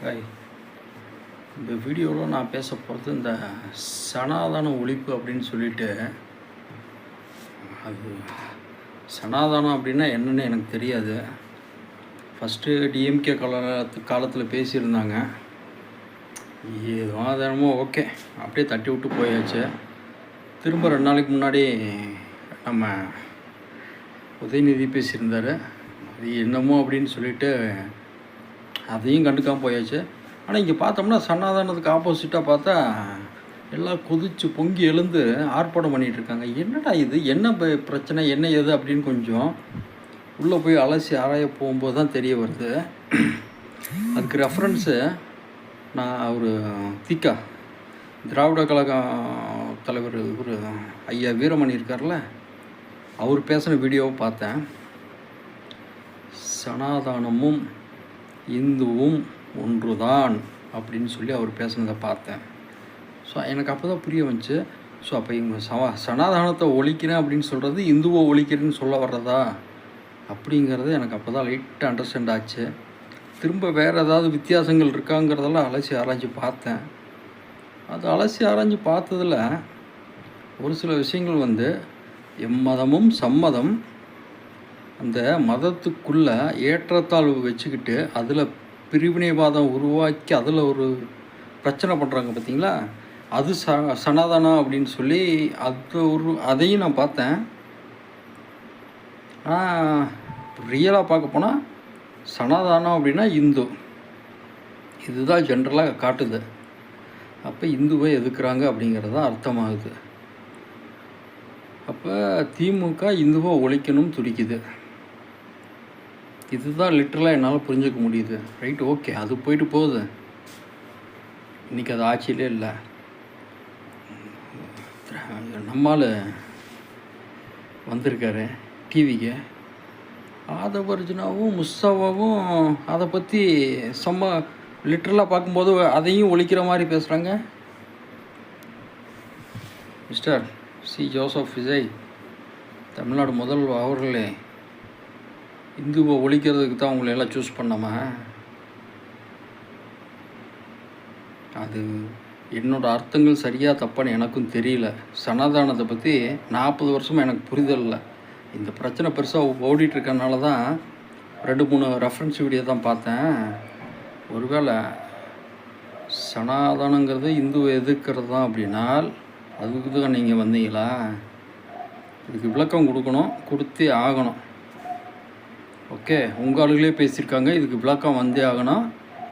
Hi. இந்த வீடியோவில் நான் பேச போகிறது இந்த சனாதன ஒழிப்பு அப்படின்னு சொல்லிட்டு, அது சனாதனம் அப்படின்னா என்னன்னு எனக்கு தெரியாது. ஃபஸ்ட்டு டிஎம்கே காலத்தில் பேசியிருந்தாங்க. ஏதோ அதனமோ ஓகே, அப்படியே தட்டி விட்டு போயாச்சு. திரும்ப 2 நாளைக்கு முன்னாடி நம்ம உதயநிதி பேசியிருந்தார். அது என்னமோ அப்படின்னு சொல்லிட்டு அதையும் கண்டுக்காமல் போயாச்சு. ஆனால் இங்கே பார்த்தோம்னா சனாதனத்துக்கு ஆப்போசிட்டாக பார்த்தா எல்லாம் கொதித்து பொங்கி எழுந்து ஆர்ப்பாட்டம் பண்ணிகிட்ருக்காங்க. என்னடா இது, என்ன பிரச்சனை, என்ன ஏது அப்படின்னு கொஞ்சம் உள்ளே போய் அலசி ஆராய போகும்போது தான் தெரிய வருது. அதுக்கு ரெஃபரன்ஸு நான் ஒரு திகா திராவிட கழகம் தலைவர் இவர் ஐயா வீரமணி இருக்கார்ல, அவர் பேசின வீடியோவை பார்த்தேன். சனாதனமும் இந்துவும் ஒன்றுதான் அப்படின்னு சொல்லி அவர் பேசுனதை பார்த்தேன். ஸோ எனக்கு அப்போ தான் புரிய வந்துச்சு. ஸோ அப்போ இவங்க சனாதனத்தை ஒழிக்கிறேன் அப்படின்னு சொல்கிறது இந்துவை ஒழிக்கிறேன்னு சொல்ல வர்றதா அப்படிங்கிறது எனக்கு அப்போ தான் லைட்டாக அண்டர்ஸ்டாண்ட் ஆச்சு. திரும்ப வேறு ஏதாவது வித்தியாசங்கள் இருக்காங்கிறதெல்லாம் அலசி ஆராய்ச்சி பார்த்தேன். அது அலசி ஆராய்ச்சி பார்த்ததில் ஒரு சில விஷயங்கள் எம்மதமும் சம்மதம், அந்த மதத்துக்குள்ளே ஏற்றத்தாழ்வு வச்சுக்கிட்டு அதில் பிரிவினைவாதம் உருவாக்கி அதில் ஒரு பிரச்சனை பண்ணுறாங்க பார்த்தீங்களா, அது சனாதனம் அப்படின்னு சொல்லி அதையும் நான் பார்த்தேன். ஆனால் ரியலாக பார்க்க போனால் சனாதனம் அப்படின்னா இந்து, இதுதான் ஜென்ரலாக காட்டுது. அப்போ இந்துவை எதுக்குறாங்க அப்படிங்கிறது தான் அர்த்தமாகுது. அப்போ திமுக இந்துவை ஒழிக்கணும் துடிக்குது. இதுதான் லிட்டரலாக என்னால் புரிஞ்சுக்க முடியுது. ரைட், ஓகே, அது போயிட்டு போகுது. இன்றைக்கி அது ஆட்சியிலே இல்லை. நம்மால் வந்திருக்காரு டிவிக்கு, ஆதவர்ஜுனாவும் முஸ்தாவாவும் அதை பற்றி லிட்டரலாக பார்க்கும்போது அதையும் ஒழிக்கிற மாதிரி பேசுகிறாங்க. Mister C Joseph Vijay, Tamil Nadu முதல்வர் அவர்களே, இந்துவை ஒழிக்கிறதுக்கு தான் உங்களை எல்லாம் சூஸ் பண்ணாம? அது என்னோடய அர்த்தங்கள் சரியாக தப்பான்னு எனக்கும் தெரியல. சனாதானத்தை பற்றி 40 வருஷமாக எனக்கு புரிதல் இல்லை. இந்த பிரச்சனை பெருசாக ஓடிட்டுருக்கனால தான் 2-3 ரெஃபரன்ஸ் வீடியோ தான் பார்த்தேன். ஒருவேளை சனாதனங்கிறது இந்துவை எதிர்க்கிறது தான் அப்படின்னால் அதுக்கு தான் நீங்கள் வந்தீங்களா? இதுக்கு விளக்கம் கொடுக்கணும், கொடுத்தே ஆகணும். ஓகே, உங்கள் ஆளுகளே பேசியிருக்காங்க, இதுக்கு விளக்கம் வந்தே ஆகணும்.